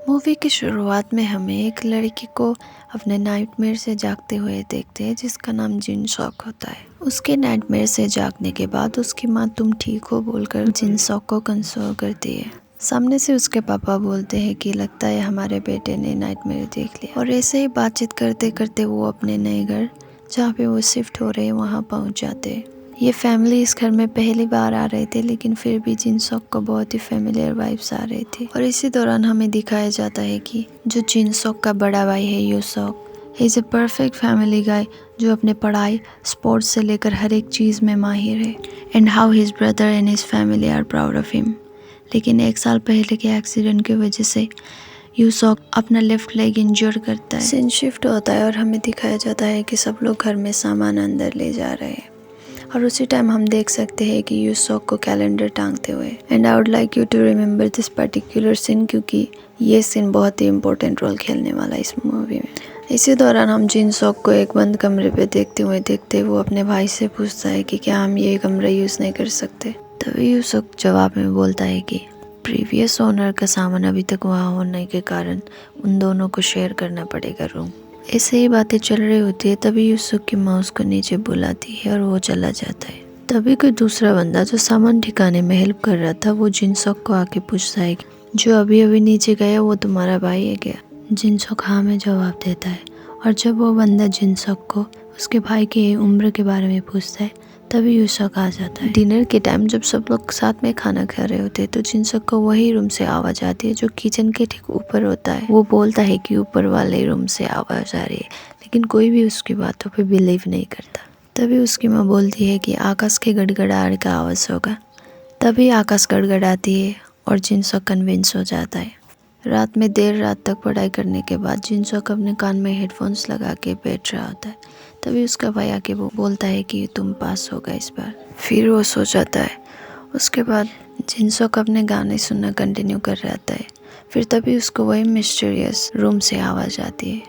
Movie की शुरुआत में हमें एक लड़की को अपने नाइटमेयर से जागते हुए देखते हैं जिसका नाम जिन सॉक होता है। उसके नाइटमेयर से जागने के बाद उसकी माँ तुम ठीक हो बोलकर जिन सॉक को कंसोल करती है। सामने से उसके पापा बोलते हैं कि लगता है हमारे बेटे ने नाइटमेयर देख लिया, और ऐसे ही बातचीत करते करते वो अपने नए घर जहाँ पे वो शिफ्ट हो रहे हैं वहाँ पहुँच जाते हैं। ये फैमिली इस घर में पहली बार आ रहे थे, लेकिन फिर भी जिन सॉक को बहुत ही फेमिलियर वाइब्स आ रही थी। और इसी दौरान हमें दिखाया जाता है कि जो जिन सॉक का बड़ा भाई है Yu Seok, he is a perfect family guy जो अपने पढ़ाई स्पोर्ट्स से लेकर हर एक चीज़ में माहिर है, and how his brother and his family are proud of him. लेकिन एक साल पहले के एक्सीडेंट की वजह से यू सॉक अपना लेफ्ट लेग इंजर करता है। सीन शिफ्ट होता है और हमें दिखाया जाता है कि सब लोग घर में सामान अंदर ले जा रहे हैं, और उसी टाइम हम देख सकते हैं कि यू सॉक को कैलेंडर टांगते हुए। And I would like you to remember this particular scene क्योंकि ये सीन बहुत ही इम्पोर्टेंट रोल खेलने वाला है इस मूवी में। इसी दौरान हम जिन सॉक को एक बंद कमरे पे देखते वो अपने भाई से पूछता है कि क्या हम ये कमरा यूज़ नहीं कर सकते। तभी यू सॉक जवाब में बोलता है कि प्रीवियस ओनर का सामान अभी तक वहाँ होने के कारण उन दोनों को शेयर करना पड़ेगा रूम। ऐसे ही बातें चल रही होती है, तभी यूसुफ की माँ उसको नीचे बुलाती है और वो चला जाता है। तभी कोई दूसरा बंदा जो सामान ठिकाने में हेल्प कर रहा था वो जिनसॉक को आके पूछता है कि जो अभी अभी नीचे गया वो तुम्हारा भाई है क्या। जिनसॉक हाँ में जवाब देता है, और जब वो बंदा जिनसॉक को उसके भाई की उम्र के बारे में पूछता है तभी यूसुफ आ जाता है। डिनर के टाइम जब सब लोग साथ में खाना खा रहे होते हैं तो जिनसॉक को वही रूम से आवाज़ आती है जो किचन के ठीक ऊपर होता है। वो बोलता है कि ऊपर वाले रूम से आवाज़ आ रही है, लेकिन कोई भी उसकी बातों पे बिलीव नहीं करता। तभी उसकी माँ बोलती है कि आकाश के गड़गड़ाहट का आवाज़ होगा। तभी आकाश गड़गड़ाती है और जिनसॉक कन्विंस हो जाता है। रात में देर रात तक पढ़ाई करने के बाद जिनसॉक अपने कान में हेडफोन्स लगा के बैठ रहा होता है। तभी उसका भाई आके वो बोलता है कि तुम पास होगा इस बार। फिर वो सो जाता है। उसके बाद जिनसॉक अपने गाने सुनना कंटिन्यू कर रहा था। फिर तभी उसको वही मिस्टीरियस रूम से आवाज़ आती है।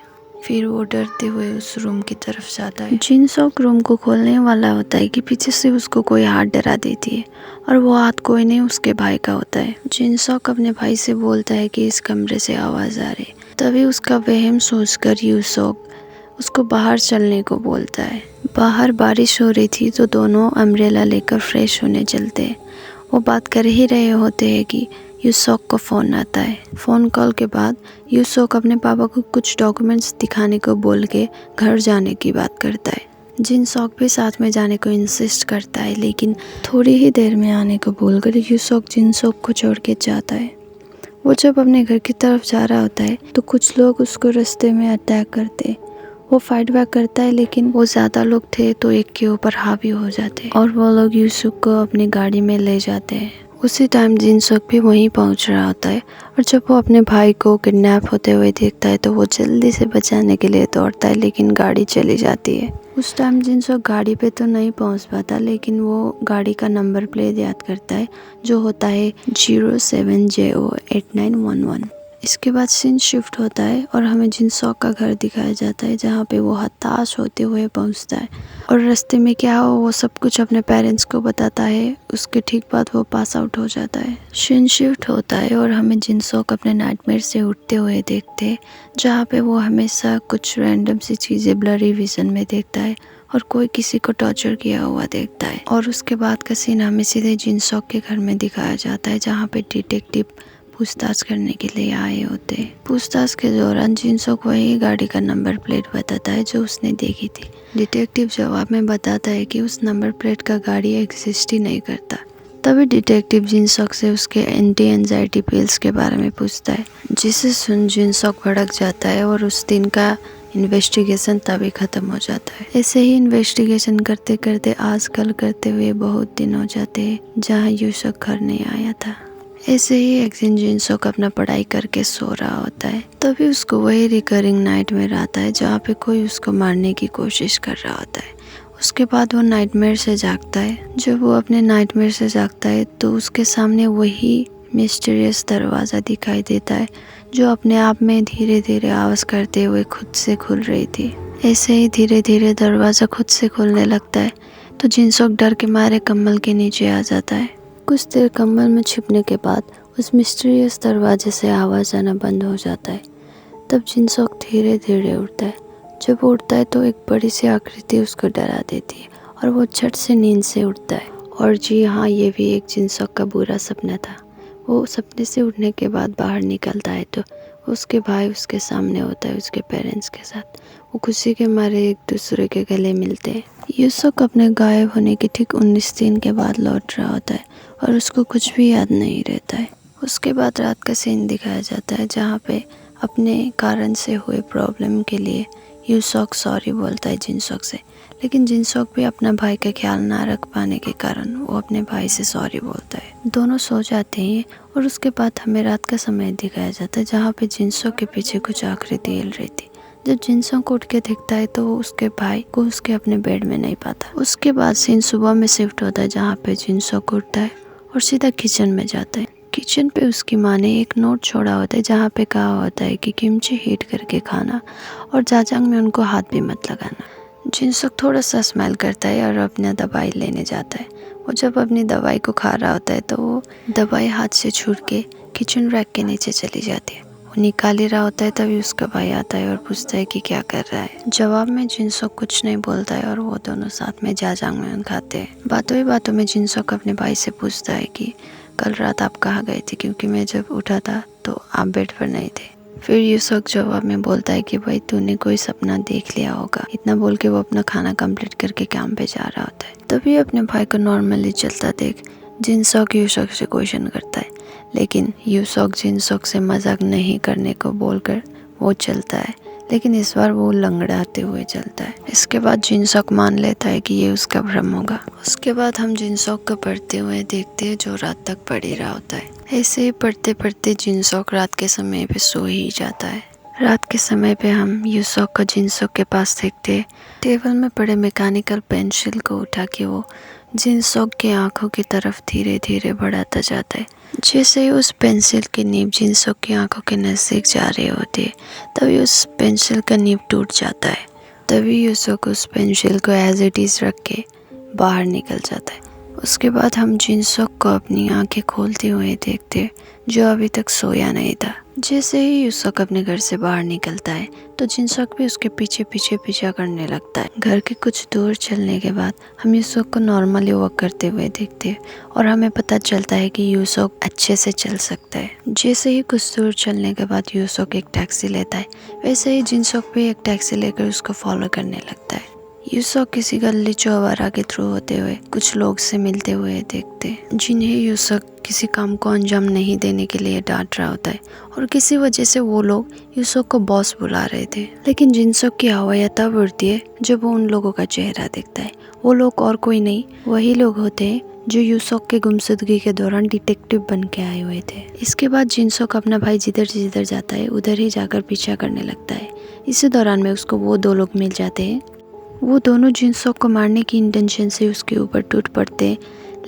फिर वो डरते हुए उस रूम की तरफ जाता है। जिनसॉक रूम को खोलने वाला होता है कि पीछे से उसको कोई हाथ डरा देती है, और वो हाथ कोई नहीं उसके भाई का होता है। जिनसॉक अपने भाई से बोलता है कि इस कमरे से आवाज़ आ रही। तभी उसका वहम सोचकर यूसुफ उसको बाहर चलने को बोलता है। बाहर बारिश हो रही थी तो दोनों अम्ब्रेला लेकर फ्रेश होने चलते हैं। वो बात कर ही रहे होते हैं कि यूसुफ को फ़ोन आता है। फ़ोन कॉल के बाद यूसुफ अपने पापा को कुछ डॉक्यूमेंट्स दिखाने को बोल के घर जाने की बात करता है। जिनसॉक भी साथ में जाने को इंसिस्ट करता है, लेकिन थोड़ी ही देर में आने को बोलकर यूसुफ जिनसॉक को छोड़ के जाता है। वो जब अपने घर की तरफ जा रहा होता है तो कुछ लोग उसको रास्ते में अटैक करते। वो फाइट बैक करता है, लेकिन वो ज़्यादा लोग थे तो एक के ऊपर हावी हो जाते और वो लोग यूसुफ को अपनी गाड़ी में ले जाते हैं। उसी टाइम जिनसॉक भी वहीं पहुंच रहा होता है, और जब वो अपने भाई को किडनैप होते हुए देखता है तो वो जल्दी से बचाने के लिए दौड़ता है, लेकिन गाड़ी चली जाती है। उस टाइम जिनसॉक गाड़ी पे तो नहीं पहुंच पाता, लेकिन वो गाड़ी का नंबर प्लेट याद करता है जो होता है 07JO8911। इसके बाद सीन शिफ्ट होता है और हमें जिनसॉक का घर दिखाया जाता है जहाँ पे वो हताश होते हुए पहुँचता है, और रास्ते में क्या हो वो सब कुछ अपने पेरेंट्स को बताता है। उसके ठीक बाद वो पास आउट हो जाता है। सीन शिफ्ट होता है और हमें जिनसॉक अपने नाइटमेयर से उठते हुए देखते हैं, जहाँ पे वो हमेशा कुछ रैंडम सी चीज़ें ब्लरी विजन में देखता है और कोई किसी को टॉर्चर किया हुआ देखता है। और उसके बाद का सीन हमें सीधे जिनसॉक के घर में दिखाया जाता है जहाँ पे डिटेक्टिव पूछताछ करने के लिए आए होते हैं। पूछताछ के दौरान जिनसॉक वही गाड़ी का नंबर प्लेट बताता है जो उसने देखी थी। डिटेक्टिव जवाब में बताता है कि उस नंबर प्लेट का गाड़ी एग्जिस्ट ही नहीं करता। तभी डिटेक्टिव जिनसॉक से उसके एंटी एंजाइटी पिल्स के बारे में पूछता है, जिसे सुन जिनसॉक भड़क जाता है और उस दिन का इन्वेस्टिगेशन तभी खत्म हो जाता है। ऐसे ही इन्वेस्टिगेशन करते करते आजकल करते हुए बहुत दिन हो जाते हैं जहाँ यूसुफ घर नहीं आया था। ऐसे ही एक दिन जिनसॉक अपना पढ़ाई करके सो रहा होता है, तभी उसको वही रिकरिंग नाइटमेयर आता है जहाँ पे कोई उसको मारने की कोशिश कर रहा होता है। उसके बाद वो नाइटमेयर से जागता है। जब वो अपने नाइटमेयर से जागता है तो उसके सामने वही मिस्टीरियस दरवाज़ा दिखाई देता है जो अपने आप में धीरे धीरे आवाज़ करते हुए खुद से खुल रही थी। ऐसे ही धीरे धीरे दरवाज़ा खुद से खुलने लगता है तो जिनसॉक डर के मारे कम्बल के नीचे आ जाता है। कुछ देर कम्बल में छिपने के बाद उस मिस्टीरियस दरवाजे से आवाज़ आना बंद हो जाता है। तब जिनसोक धीरे धीरे उठता है। जब वो उठता है तो एक बड़ी सी आकृति उसको डरा देती है और वो झट से नींद से उठता है। और जी हाँ, ये भी एक जिनसोक का बुरा सपना था। वो सपने से उठने के बाद बाहर निकलता है तो उसके भाई उसके सामने होता है उसके पेरेंट्स के साथ। वो खुशी के मारे एक दूसरे के गले मिलते हैं। यूसुक अपने गायब होने के ठीक 19 दिन के बाद लौट रहा होता है और उसको कुछ भी याद नहीं रहता है। उसके बाद रात का सीन दिखाया जाता है जहाँ पे अपने कारण से हुए प्रॉब्लम के लिए यूसुक सॉरी बोलता है जिनसोक से, लेकिन जिनसोक भी अपना भाई का ख्याल ना रख पाने के कारण वो अपने भाई से सॉरी बोलता है। दोनों सो जाते हैं और उसके बाद हमें रात का समय दिखाया जाता है जहाँ पे जिनसोक के पीछे कुछ आकृति हिल रही थी। जब जिनसोक उठ के देखता है तो वो उसके भाई को उसके अपने बेड में नहीं पाता। उसके बाद सीन सुबह में शिफ्ट होता है जहाँ पे जिनसोक उठता है और सीधा किचन में जाता है। किचन पे उसकी माँ ने एक नोट छोड़ा होता है जहाँ पे कहा होता है कि किमची हीट करके खाना और जाजांग में उनको हाथ भी मत लगाना। जिनसोक थोड़ा सा स्माइल करता है और अपना दवाई लेने जाता है। वो जब अपनी दवाई को खा रहा होता है तो वो दवाई हाथ से छूट के किचन रैक के नीचे चली जाती है। वो निकाल ही रहा होता है तभी उसका भाई आता है और पूछता है कि क्या कर रहा है। जवाब में जिनसोक कुछ नहीं बोलता है और वो दोनों साथ में जाजांग में खाते हैं। बातों ही बातों में जिनसोक अपने भाई से पूछता है कि कल रात आप कहाँ गए थे, क्योंकि मैं जब उठा था तो आप बेड पर नहीं थे। फिर यूसुक जवाब में बोलता है कि भाई तूने कोई सपना देख लिया होगा। इतना बोल के वो अपना खाना कंप्लीट करके काम पे जा रहा होता है। तभी अपने भाई को नॉर्मली चलता देख जिनसोक यूसुक से क्वेश्चन करता है, लेकिन यूसुक जिनसोक से मजाक नहीं करने को बोलकर वो चलता है, लेकिन इस बार वो लंगड़ाते हुए चलता है। इसके बाद जिनसोक मान लेता है कि ये उसका भ्रम होगा। उसके बाद हम जिनसोक को पढ़ते हुए देखते हैं जो रात तक पढ़ ही रहा होता है। ऐसे ही पढ़ते पढ़ते जिनसोक रात के समय पे सो ही जाता है। रात के समय पे हम यूसुक को जिनसोक के पास देखते टेबल में पड़े मैकेनिकल पेंसिल को उठा के वो जिनसोक की आंखों की तरफ धीरे धीरे बढ़ाता जाता है। जैसे ही उस पेंसिल की नीब जिनसोक की आंखों के नज़दीक जा रहे होते तभी उस पेंसिल का नीब टूट जाता है। तभी यूसुक उस पेंसिल को एज इट इज़ रख के बाहर निकल जाता है। उसके बाद हम जिनसोक को अपनी आंखें खोलते हुए देखते जो अभी तक सोया नहीं था। जैसे ही यूसुक अपने घर से बाहर निकलता है तो जिनसोक भी उसके पीछे पीछे पीछा करने लगता है। घर के कुछ दूर चलने के बाद हम यूसुक को नॉर्मली वॉक करते हुए देखते हैं और हमें पता चलता है कि यूसुक अच्छे से चल सकता है। जैसे ही कुछ दूर चलने के बाद यूसुक एक टैक्सी लेता है, वैसे ही जिनसोक भी एक टैक्सी लेकर उसको फॉलो करने लगता है। यूसुक किसी गली चौबारा के थ्रू होते हुए कुछ लोग से मिलते हुए देखते जिन्हें यूसुक किसी काम को अंजाम नहीं देने के लिए डांट रहा होता है और किसी वजह से वो लोग यूसुक को बॉस बुला रहे थे। लेकिन जिनसोक की हवा तब उड़ती है जब वो उन लोगों का चेहरा देखता है। वो लोग और कोई नहीं, वही लोग होते हैं जो यूसुक के गुमशुदगी के दौरान डिटेक्टिव बन के आए हुए थे। इसके बाद जिनसोक अपना भाई जिधर जिधर जाता है उधर ही जाकर पीछा करने लगता है। इसी दौरान में उसको वो दो लोग मिल जाते हैं। वो दोनों जिनसोक को मारने की इंटेंशन से उसके ऊपर टूट पड़ते,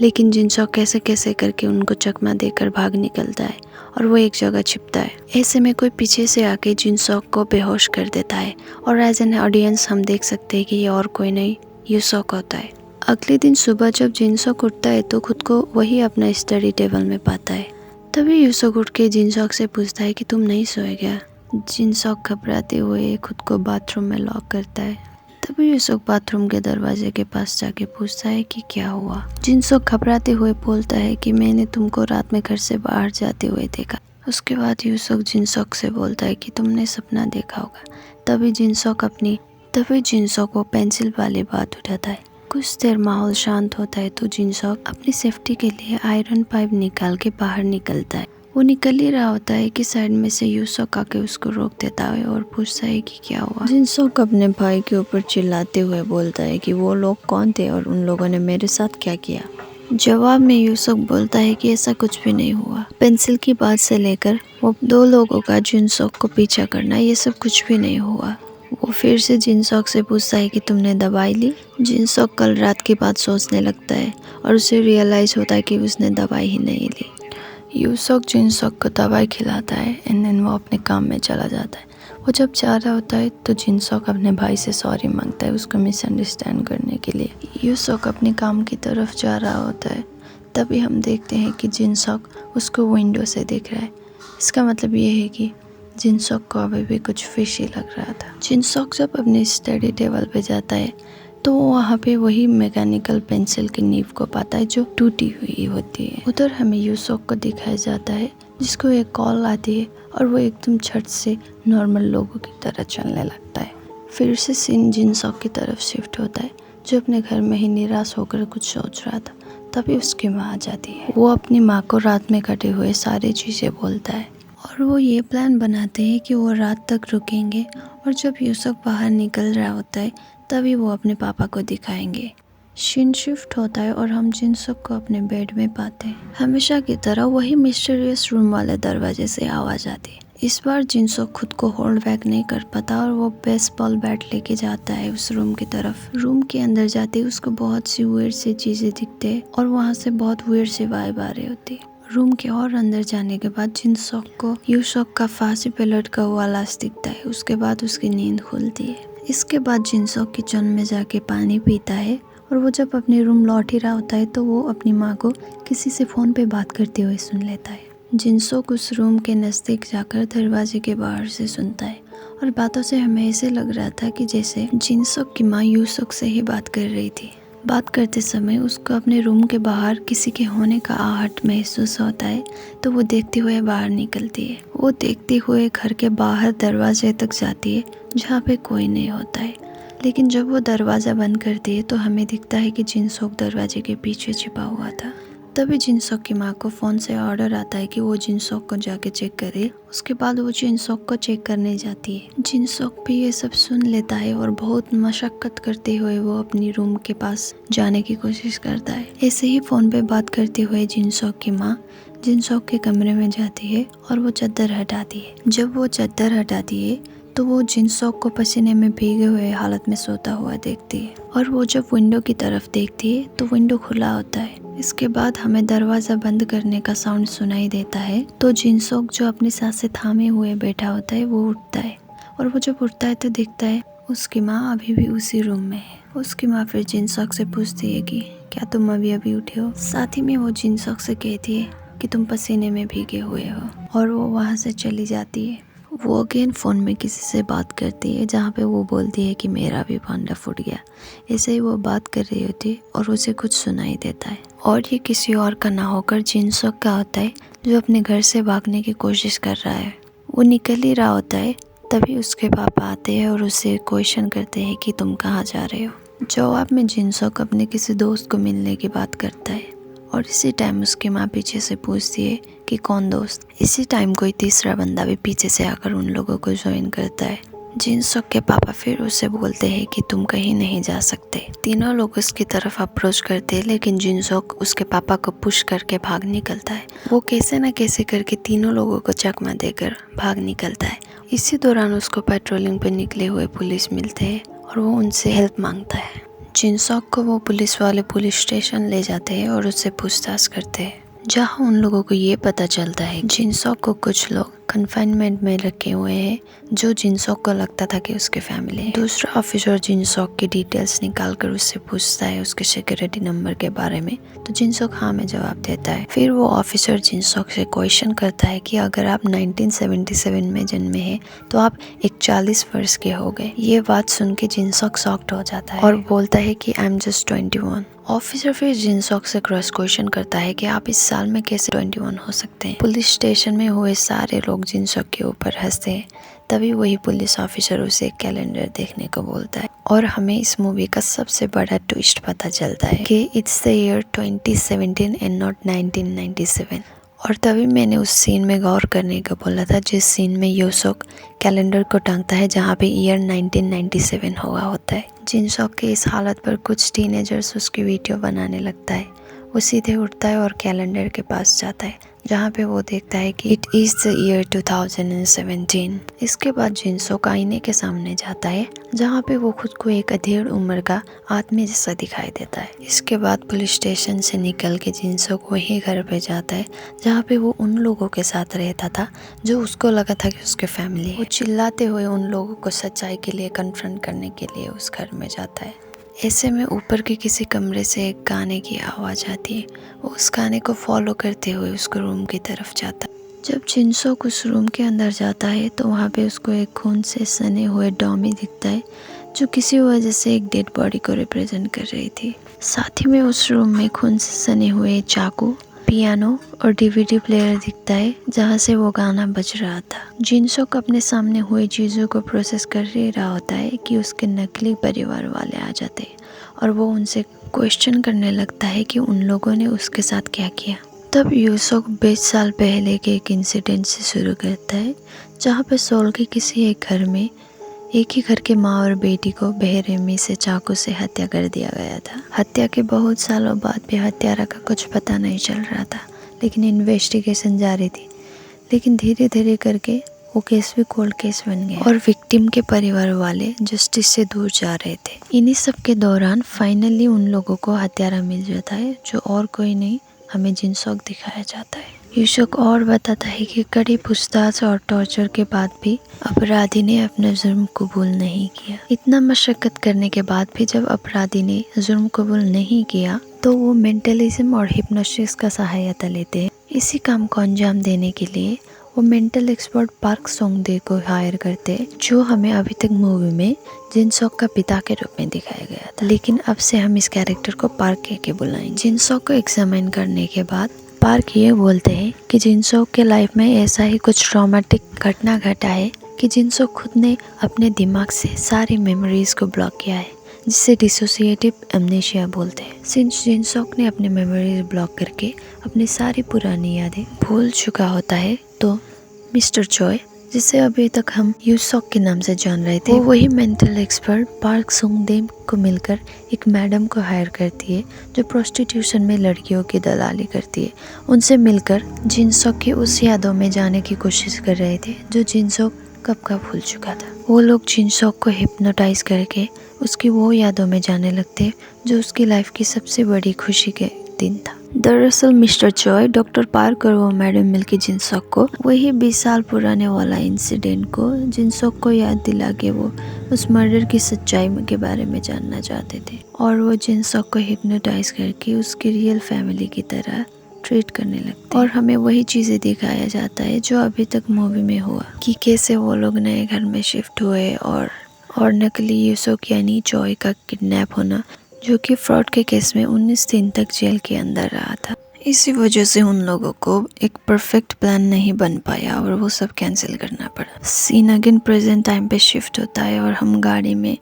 लेकिन जिनसोक कैसे कैसे करके उनको चकमा देकर भाग निकलता है और वो एक जगह छिपता है। ऐसे में कोई पीछे से आके जिनसोक को बेहोश कर देता है और एज एन ऑडियंस हम देख सकते हैं कि ये और कोई नहीं यूसुक होता है। अगले दिन सुबह जब जिनसोक उठता है तो खुद को वही अपना स्टडी टेबल में पाता है। तभी यूसुक उठ के जिनसोक से पूछता है कि तुम नहीं सोए क्या। जिनसोक घबराते हुए खुद को बाथरूम में लॉक करता है। तभी यूसुक बाथरूम के दरवाजे के पास जाके पूछता है कि क्या हुआ। जिनसोक घबराते हुए बोलता है कि मैंने तुमको रात में घर से बाहर जाते हुए देखा। उसके बाद यूसुक जिनसोक से बोलता है कि तुमने सपना देखा होगा। तभी जिनसोक वो पेंसिल वाली बात उठाता है। कुछ देर माहौल शांत होता है तो जिनसोक अपनी सेफ्टी के लिए आयरन पाइप निकाल के बाहर निकलता है। वो निकल ही रहा होता है कि साइड में से यूसुक आके उसको रोक देता है और पूछता है कि क्या हुआ। जिनसोक अपने भाई के ऊपर चिल्लाते हुए बोलता है कि वो लोग कौन थे और उन लोगों ने मेरे साथ क्या किया। जवाब में यूसुक बोलता है कि ऐसा कुछ भी नहीं हुआ। पेंसिल की बात से लेकर वो दो लोगों का जिनसोक को पीछा करना, ये सब कुछ भी नहीं हुआ। वो फिर से जिनसोक से पूछता है कि तुमने दवाई ली। जिनसोक कल रात की बात सोचने लगता है और उसे रियलाइज होता है कि उसने दवाई ही नहीं ली। यूसुक जिनसोक को दवाई खिलाता है एंड देन वो अपने काम में चला जाता है। वो जब जा रहा होता है तो जिनसोक अपने भाई से सॉरी मांगता है उसको मिसअंडरस्टैंड करने के लिए। यूसुक अपने काम की तरफ जा रहा होता है तभी हम देखते हैं कि जिनसॉक उसको विंडो से देख रहा है। इसका मतलब ये है कि जिनसॉक को अभी भी कुछ फिशी लग रहा था। जिनसॉक जब अपने स्टडी टेबल पे जाता है तो वो वहाँ पे वही मैकेनिकल पेंसिल की नीव को पाता है जो टूटी हुई होती है। उधर हमें यूसॉक को दिखाया जाता है जिसको एक कॉल आती है और वो एकदम झट से नॉर्मल लोगों की तरह चलने लगता है। फिर से सीन जिनसॉक की तरफ शिफ्ट होता है जो अपने घर में ही निराश होकर कुछ सोच रहा था। तभी उसकी माँ आ जाती है। वो अपनी माँ को रात में कटे हुए सारी चीज़ें बोलता है और वो ये प्लान बनाते हैं कि वो रात तक रुकेंगे और जब यूसुफ बाहर निकल रहा होता है तभी वो अपने पापा को दिखाएंगे। सीन शिफ्ट होता है और हम जिनसुक को अपने बेड में पाते हैं। हमेशा की तरह वही मिस्टीरियस रूम वाले दरवाजे से आवाज़ आती है। इस बार जिनसुक खुद को होल्ड बैक नहीं कर पाता और वो बेसबॉल बैट लेके जाता है उस रूम की तरफ। रूम के अंदर जाते ही उसको बहुत सी वियर्ड सी चीज़ें दिखते हैं और वहाँ से बहुत वियर्ड सी वाइब आ रही होती है। रूम के और अंदर जाने के बाद जिनसॉक को यूसॉक का फांसी पे लटका हुआ लाश दिखता है। उसके बाद उसकी नींद खुलती है। इसके बाद जिनसॉक किचन में जाके पानी पीता है और वो जब अपने रूम लौट ही रहा होता है तो वो अपनी माँ को किसी से फ़ोन पे बात करते हुए सुन लेता है। जिनसॉक उस रूम के नज़दीक जाकर दरवाजे के बाहर से सुनता है और बातों से हमें ऐसे लग रहा था कि जैसे जिनसॉक की माँ यूसॉक से ही बात कर रही थी। बात करते समय उसको अपने रूम के बाहर किसी के होने का आहट महसूस होता है तो वो देखते हुए बाहर निकलती है। वो देखते हुए घर के बाहर दरवाजे तक जाती है जहाँ पे कोई नहीं होता है। लेकिन जब वो दरवाज़ा बंद करती है तो हमें दिखता है कि जिनसॉक दरवाजे के पीछे छिपा हुआ था। तभी जिनसॉक की माँ को फ़ोन से ऑर्डर आता है कि वो जिनसॉक को जाके चेक करे। उसके बाद वो जिनसॉक को चेक करने जाती है। जिनसॉक भी ये सब सुन लेता है और बहुत मशक्क़त करते हुए वो अपनी रूम के पास जाने की कोशिश करता है। ऐसे ही फ़ोन पे बात करते हुए जिनसॉक की माँ जिनसॉक के कमरे में जाती है और वो चादर हटाती है। जब वो चादर हटाती है तो वो जिनसॉक को पसीने में भीगे हुए हालत में सोता हुआ देखती है और वो जब विंडो की तरफ देखती है तो विंडो खुला होता है। इसके बाद हमें दरवाज़ा बंद करने का साउंड सुनाई देता है तो जिनसॉक जो अपनी सांसें थामे हुए बैठा होता है वो उठता है और वो जब उठता है तो देखता है उसकी माँ अभी भी उसी रूम में है। उसकी माँ फिर जिनसॉक से पूछती है कि क्या तुम अभी अभी उठे हो। साथ ही में वो जिनसॉक से कहती है कि तुम पसीने में भीगे हुए हो और वो वहाँ से चली जाती है। वो अगेन फ़ोन में किसी से बात करती है जहाँ पे वो बोलती है कि मेरा भी भांडा फूट गया। ऐसे ही वो बात कर रही होती है और उसे कुछ सुनाई देता है और ये किसी और का ना होकर जिनसॉक का होता है जो अपने घर से भागने की कोशिश कर रहा है। वो निकल ही रहा होता है तभी उसके पापा आते हैं और उससे क्वेश्चन करते हैं कि तुम कहाँ जा रहे हो। जवाब में जिनसॉक अपने किसी दोस्त को मिलने की बात करता है और इसी टाइम उसकी माँ पीछे से पूछती है कि कौन दोस्त। इसी टाइम कोई तीसरा बंदा भी पीछे से आकर उन लोगों को ज्वाइन करता है। जिनसॉक के पापा फिर उसे बोलते हैं कि तुम कहीं नहीं जा सकते। तीनों लोग उसकी तरफ अप्रोच करते हैं लेकिन जिनसॉक उसके पापा को पुश करके भाग निकलता है। वो कैसे न कैसे करके तीनों लोगों को चकमा देकर भाग निकलता है। इसी दौरान उसको पेट्रोलिंग पर निकले हुए पुलिस मिलते हैं और वो उनसे हेल्प मांगता है। जिनसॉक को वो पुलिस वाले पुलिस स्टेशन ले जाते हैं और उससे पूछताछ करते हैं जहाँ उन लोगों को ये पता चलता है जिनसॉक को कुछ लोग कन्फाइनमेंट में रखे हुए हैं जो जिनसॉक को लगता था कि उसके फैमिली है। दूसरा ऑफिसर जिनसॉक की डिटेल्स निकाल कर उससे पूछता है उसके सिक्योरिटी नंबर के बारे में तो जिनसॉक हाँ में जवाब देता है। फिर वो ऑफिसर जिनसॉक से क्वेश्चन करता है कि अगर आप 1977 में जन्मे हैं तो आप 41 वर्ष के हो गए। ये बात सुन के जिनसॉक शॉक्ड हो जाता है और बोलता है कि आई एम जस्ट 21। ऑफिसर फिर जिनसॉक से क्रॉस क्वेश्चन करता है कि आप इस साल में कैसे 21 हो सकते हैं। पुलिस स्टेशन में हुए सारे लोग जिनसॉक के ऊपर हंसते हैं। तभी वही पुलिस ऑफिसर उसे एक कैलेंडर देखने को बोलता है और हमें इस मूवी का सबसे बड़ा ट्विस्ट पता चलता है कि it's the year 2017 and not 1997। और तभी मैंने उस सीन में गौर करने को बोला था जिस सीन में यूसुफ कैलेंडर को टांगता है जहाँ पे ईयर 1997 हुआ होता है। जिनसॉक के इस हालत पर कुछ टीनेजर्स उसकी वीडियो बनाने लगता है। वो सीधे उठता है और कैलेंडर के पास जाता है जहाँ पे वो देखता है कि इट इज़ द ईयर 2017। इसके बाद जिनसॉक आईने के सामने जाता है जहाँ पे वो खुद को एक अधेड़ उम्र का आदमी जैसा दिखाई देता है। इसके बाद पुलिस स्टेशन से निकल के जिनसॉक वही घर पे जाता है जहाँ पे वो उन लोगों के साथ रहता था जो उसको लगा था कि उसके फैमिली है। वो चिल्लाते हुए उन लोगों को सच्चाई के लिए कन्फ्रंट करने के लिए उस घर में जाता है। ऐसे में ऊपर के किसी कमरे से एक गाने की आवाज़ आती है। वो उस गाने को फॉलो करते हुए उसको रूम की तरफ जाता है। जब जिनसोक उस रूम के अंदर जाता है तो वहाँ पे उसको एक खून से सने हुए डॉमी दिखता है, जो किसी वजह से एक डेड बॉडी को रिप्रेजेंट कर रही थी। साथ ही में उस रूम में खून से सने हुए चाकू, पियानो और डीवीडी प्लेयर दिखता है, जहाँ से वो गाना बज रहा था। जिनसोक अपने सामने हुई चीज़ों को प्रोसेस कर ही रहा होता है कि उसके नकली परिवार वाले आ जाते हैं और वो उनसे क्वेश्चन करने लगता है कि उन लोगों ने उसके साथ क्या किया। तब यूसुक 20 साल पहले के एक इंसिडेंट से शुरू करता है, जहाँ पे सोल के किसी एक घर में एक ही घर के माँ और बेटी को बेरहमी से चाकू से हत्या कर दिया गया था। हत्या के बहुत सालों बाद भी हत्यारा का कुछ पता नहीं चल रहा था, लेकिन इन्वेस्टिगेशन जारी थी। लेकिन धीरे धीरे करके वो केस भी कोल्ड केस बन गया और विक्टिम के परिवार वाले जस्टिस से दूर जा रहे थे। इन्हीं सब के दौरान फाइनली उन लोगों को हत्यारा मिल जाता है, जो और कोई नहीं, हमें जिनसोक दिखाया जाता है। यूसुक और बताता है कि कड़ी पूछताछ और टॉर्चर के बाद भी अपराधी ने अपना जुर्म कबूल नहीं किया। इतना मशक्कत करने के बाद भी जब अपराधी ने जुर्म कबूल नहीं किया तो वो मेंटलिज्म और हिप्नोसिस का सहायता लेते हैं। इसी काम को अंजाम देने के लिए वो मेंटल एक्सपर्ट पार्क सोंगडे को हायर करते हैं, जो हमें अभी तक मूवी में जिनसोक का पिता के रूप में दिखाया गया था। लेकिन अब से हम इस कैरेक्टर को पार्क कह के बुलाएंगे। जिनसोक को एग्जामिन करने के बाद पार्क ये बोलते हैं कि जिनसोक के लाइफ में ऐसा ही कुछ ट्रॉमेटिक घटना घटा है कि जिनसोक खुद ने अपने दिमाग से सारी मेमोरीज को ब्लॉक किया है, जिसे डिसोसिएटिव एमनेशिया बोलते हैं। सिंस जिनसोक ने अपने मेमोरीज ब्लॉक करके अपनी सारी पुरानी यादें भूल चुका होता है, तो मिस्टर चॉय, जिसे अभी तक हम यूसुक के नाम से जान रहे थे, वो वही मेंटल एक्सपर्ट पार्क सोंगडे को मिलकर एक मैडम को हायर करती है, जो प्रोस्टिट्यूशन में लड़कियों की दलाली करती है। उनसे मिलकर जिनसोक की उस यादों में जाने की कोशिश कर रहे थे जो जिनसोक कब का भूल चुका था। वो लोग जिनसोक को हिप्नोटाइज करके उसकी वो यादों में जाने लगते जो उसकी लाइफ की सबसे बड़ी खुशी के दिन था। दरअसल मिस्टर चॉय, डॉक्टर पार्क और वो मैडम मिलके जिनसोक को वही 20 साल पुराने वाला इंसिडेंट को जिनसोक को याद दिला के वो उस मर्डर की सच्चाई के बारे में जानना चाहते थे, और वो जिनसोक को हिप्नोटाइज करके उसकी रियल फैमिली की तरह ट्रीट करने लगते। और हमें वही चीज़ें दिखाया जाता है जो अभी तक मूवी में हुआ, कि कैसे वो लोग नए घर में शिफ्ट हुए और नकली यूसुक यानी चॉय का किडनैप होना, जो कि फ्रॉड के केस में 19 दिन तक जेल के अंदर रहा था। इसी वजह से उन लोगों को एक परफेक्ट प्लान नहीं बन पाया और वो सब कैंसिल करना पड़ा। सीन अगेन प्रेजेंट टाइम पे शिफ्ट होता है और हम गाड़ी में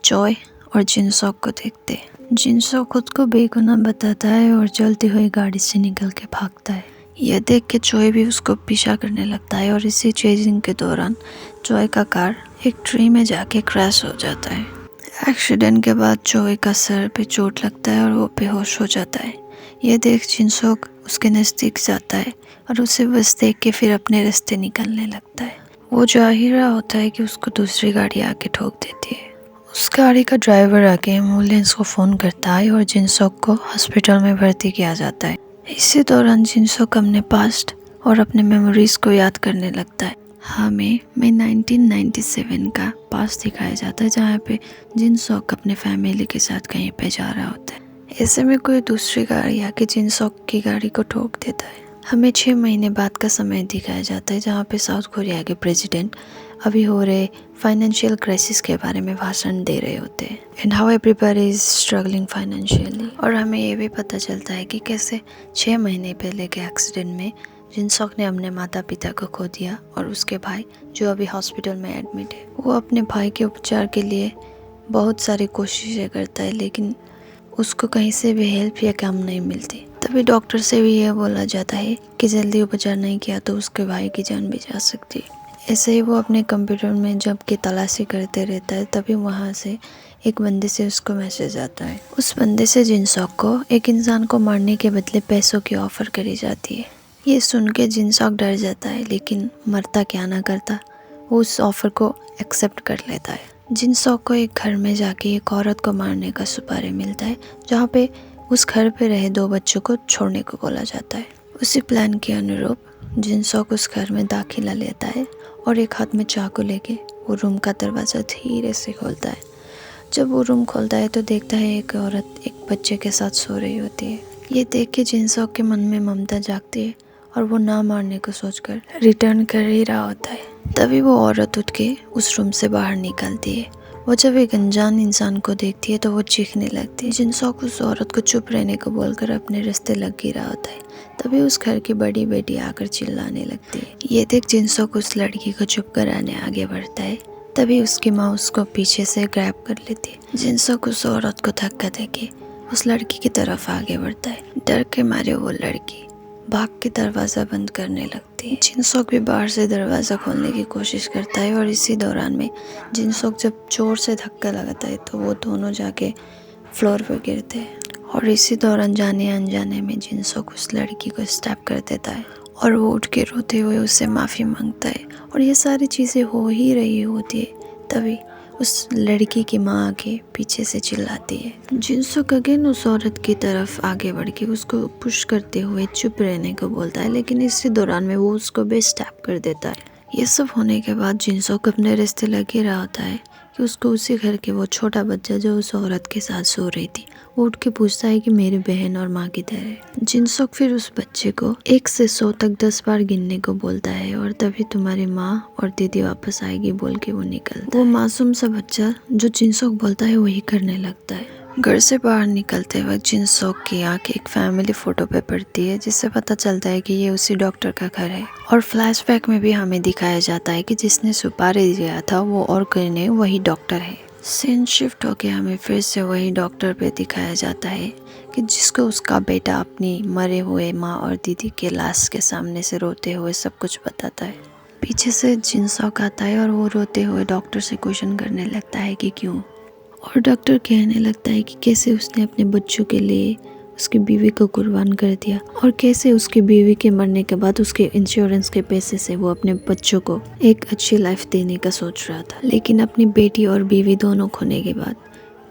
चॉय और जिनसोक को देखते हैं। जिनसोक खुद को बेगुनाह बताता है और चलती हुई गाड़ी से निकल के भागता है। यह देख के चॉय भी उसको पीछा करने लगता है और इसी चेजिंग के दौरान चॉय का कार एक ट्री में जाके क्रैश हो जाता है। एक्सीडेंट के बाद चॉय का सर पे चोट लगता है और वो बेहोश हो जाता है। यह देख जिनसोक उसके नज़दीक जाता है और उसे बस देख के फिर अपने रास्ते निकलने लगता है। वो जा ही रहा होता है कि उसको दूसरी गाड़ी आके ठोक देती है। उस गाड़ी का ड्राइवर आके एम्बुलेंस को फ़ोन करता है और जिनसोक को हॉस्पिटल में भर्ती किया जाता है। इसी दौरान जिनसोक अपने पास्ट और अपने मेमोरीज को याद करने लगता है। हमें 1997 का पास्ट दिखाया जाता है, जहाँ पे जिनसोक अपने फैमिली के साथ कहीं पे जा रहा होता है। ऐसे में कोई दूसरी गाड़ी आके जिनसोक की गाड़ी को ठोक देता है। हमें 6 महीने बाद का समय दिखाया जाता है, जहाँ पे साउथ कोरिया के प्रेसिडेंट अभी हो रहे फाइनेंशियल क्राइसिस के बारे में भाषण दे रहे होते हैं, and how everybody is struggling financially. और हमें ये भी पता चलता है कि कैसे 6 महीने पहले के एक्सीडेंट में जिनसोक ने अपने माता पिता को खो दिया और उसके भाई, जो अभी हॉस्पिटल में एडमिट है, वो अपने भाई के उपचार के लिए बहुत सारी कोशिशें करता है, लेकिन उसको कहीं से भी हेल्प या काम नहीं मिलती। तभी डॉक्टर से भी यह बोला जाता है कि जल्दी उपचार नहीं किया तो उसके भाई की जान भी जा सकती है। ऐसे ही वो अपने कंप्यूटर में जब की तलाशी करते रहता है, तभी वहाँ से एक बंदे से उसको मैसेज आता है। उस बंदे से जिनसोक को एक इंसान को मारने के बदले पैसों की ऑफर करी जाती है। ये सुन के जिनसोक डर जाता है, लेकिन मरता क्या ना करता, वो उस ऑफर को एक्सेप्ट कर लेता है। जिनसोक को एक घर में जाके एक औरत को मारने का सुपारी मिलता है, जहाँ पे उस घर पे रहे 2 बच्चों को छोड़ने को बोला जाता है। उसी प्लान के अनुरूप जिनसोक उस घर में दाखिला लेता है और एक हाथ में चाकू लेके वो रूम का दरवाज़ा धीरे से खोलता है। जब वो रूम खोलता है तो देखता है एक औरत एक बच्चे के साथ सो रही होती है। ये देख के जिनसोक के मन में ममता जागती है और वो ना मारने को सोचकर रिटर्न कर ही रहा होता है। तभी वो औरत उठ के उस रूम से बाहर निकलती है। वो जब एक अनजान इंसान को देखती है तो वो चीखने लगती है। जिनसोक उस औरत को चुप रहने को बोलकर अपने रास्ते लग ही रहा होता है। तभी उस घर की बड़ी बेटी आकर चिल्लाने लगती है। ये देख जिनसोक उस लड़की को चुप कराने आगे बढ़ता है। तभी उसकी माँ उसको पीछे से ग्रैब कर लेती है। जिनसोक उस औरत को धक्का देके उस लड़की की तरफ आगे बढ़ता है। डर के मारे वो लड़की भाग के दरवाज़ा बंद करने लगती है। जिनसोक भी बाहर से दरवाज़ा खोलने की कोशिश करता है और इसी दौरान में जिनसोक जब जोर से धक्का लगाता है तो वो दोनों जाके फ्लोर पर गिरते हैं। और इसी दौरान जाने अनजाने में जिनसोक उस लड़की को स्टैप कर देता है और वो उठ के रोते हुए उससे माफ़ी मांगता है। और ये सारी चीज़ें हो ही रही होती है तभी उस लड़की की माँ आके पीछे से चिल्लाती है। जिनसोक अगेन उस औरत की तरफ आगे बढ़ के उसको पुश करते हुए चुप रहने को बोलता है, लेकिन इसी दौरान में वो उसको भी स्टैप कर देता है। ये सब होने के बाद जिनसोक अपने रास्ते लगे रहा होता है कि उसको उसी घर के वो छोटा बच्चा जो उस औरत के साथ सो रही थी वो उठ के पूछता है कि मेरी बहन और माँ किधर है। जिनसोक फिर उस बच्चे को 1 से 100 तक 10 बार गिनने को बोलता है और तभी तुम्हारी माँ और दीदी वापस आएगी बोल के वो निकलता है। वो मासूम सा बच्चा जो जिनसोक बोलता है वही करने लगता है। घर से बाहर निकलते वक्त जिनसोक की आंख एक फैमिली फोटो पे पड़ती है जिससे पता चलता है कि ये उसी डॉक्टर का घर है। और फ्लैशबैक में भी हमें दिखाया जाता है कि जिसने सुपारी दिया था वो और कोई नहीं वही डॉक्टर है। सीन शिफ्ट होके हमें फिर से वही डॉक्टर पे दिखाया जाता है कि जिसको उसका बेटा अपनी मरे हुए माँ और दीदी के लाश के सामने से रोते हुए सब कुछ बताता है। पीछे से जिनसोक आता है और वो रोते हुए डॉक्टर से क्वेश्चन करने लगता है कि क्यों। और डॉक्टर कहने लगता है कि कैसे उसने अपने बच्चों के लिए उसकी बीवी को कुर्बान कर दिया और कैसे उसकी बीवी के मरने के बाद उसके इंश्योरेंस के पैसे से वो अपने बच्चों को एक अच्छी लाइफ देने का सोच रहा था। लेकिन अपनी बेटी और बीवी दोनों खोने के बाद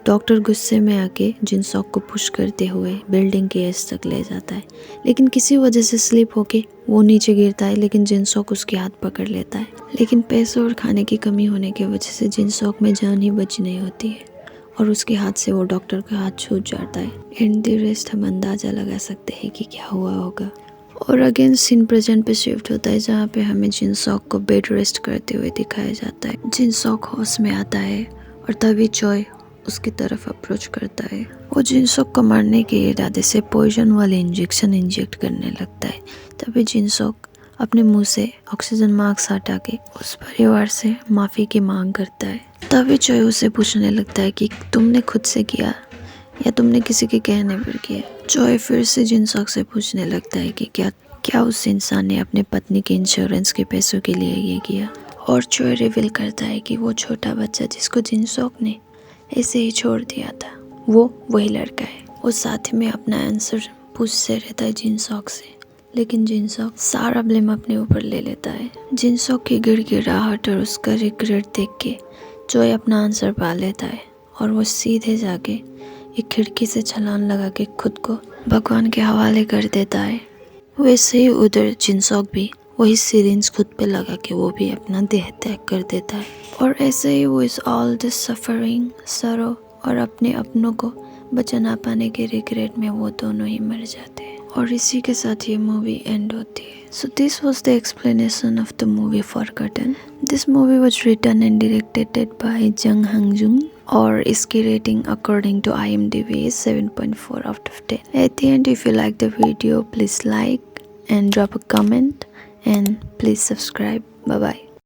डॉक्टर गुस्से में आके जिनसोक को पुश करते हुए बिल्डिंग के एज तक ले जाता है, लेकिन किसी वजह से स्लिप होके वो नीचे गिरता है, लेकिन जिनसोक उसके हाथ पकड़ लेता है। लेकिन पैसे और खाने की कमी होने की वजह से जिनसोक में जान ही बच नहीं होती है और उसके हाथ से वो डॉक्टर का हाथ छूट जाता है। एंड द रेस्ट हम अंदाज़ा लगा सकते हैं कि क्या हुआ होगा। और अगेन सीन प्रेजेंट पे शिफ्ट होता है जहाँ पे हमें जिनसोक को बेड रेस्ट करते हुए दिखाया जाता है। जिनसोक होश में आता है और तभी चॉय उसकी तरफ अप्रोच करता है। वो जिनसोक को मारने के इरादे से पॉइजन वाले इंजेक्शन इंजेक्ट करने लगता है। तभी जिनसोक अपने मुंह से ऑक्सीजन मास्क हटा के उस परिवार से माफ़ी की मांग करता है। तभी चॉय उसे पूछने लगता है कि तुमने खुद से किया या तुमने किसी के कहने पर किया। चॉय फिर से जिनसोक से पूछने लगता है कि क्या उस इंसान ने अपने पत्नी के इंश्योरेंस के पैसों के लिए ये किया। और चॉय रिवील करता है कि वो छोटा बच्चा जिसको जिनसोक ने ऐसे ही छोड़ दिया था वो वही लड़का है। वो साथ में अपना आंसर पूछते रहता है जिनसोक से, लेकिन जिनसोक सारा ब्लेम अपने ऊपर ले लेता है। जिनसोक की गिड़गिड़ाहट और उसका रिग्रेट देख के चॉय अपना आंसर पा लेता है और वो सीधे जाके एक खिड़की से छलांग लगा के खुद को भगवान के हवाले कर देता है। वैसे ही उधर जिनसोक भी वही सिरिंज खुद पे लगा के वो भी अपना देह त्याग कर देता है। और ऐसे ही वो इस ऑल दिस सफरिंग सरो और अपने अपनों को बचा ना पाने के रिग्रेट में वो दोनों ही मर जाते हैं। और इसी के साथ ये मूवी एंड होती है। So this was the explanation of the movie Forgotten. This movie was written and directed by Jang Hangjun और इसकी rating according to IMDb is 7.4 out of 10. At the end, if you like the video, please like and drop a comment and please subscribe. Bye bye.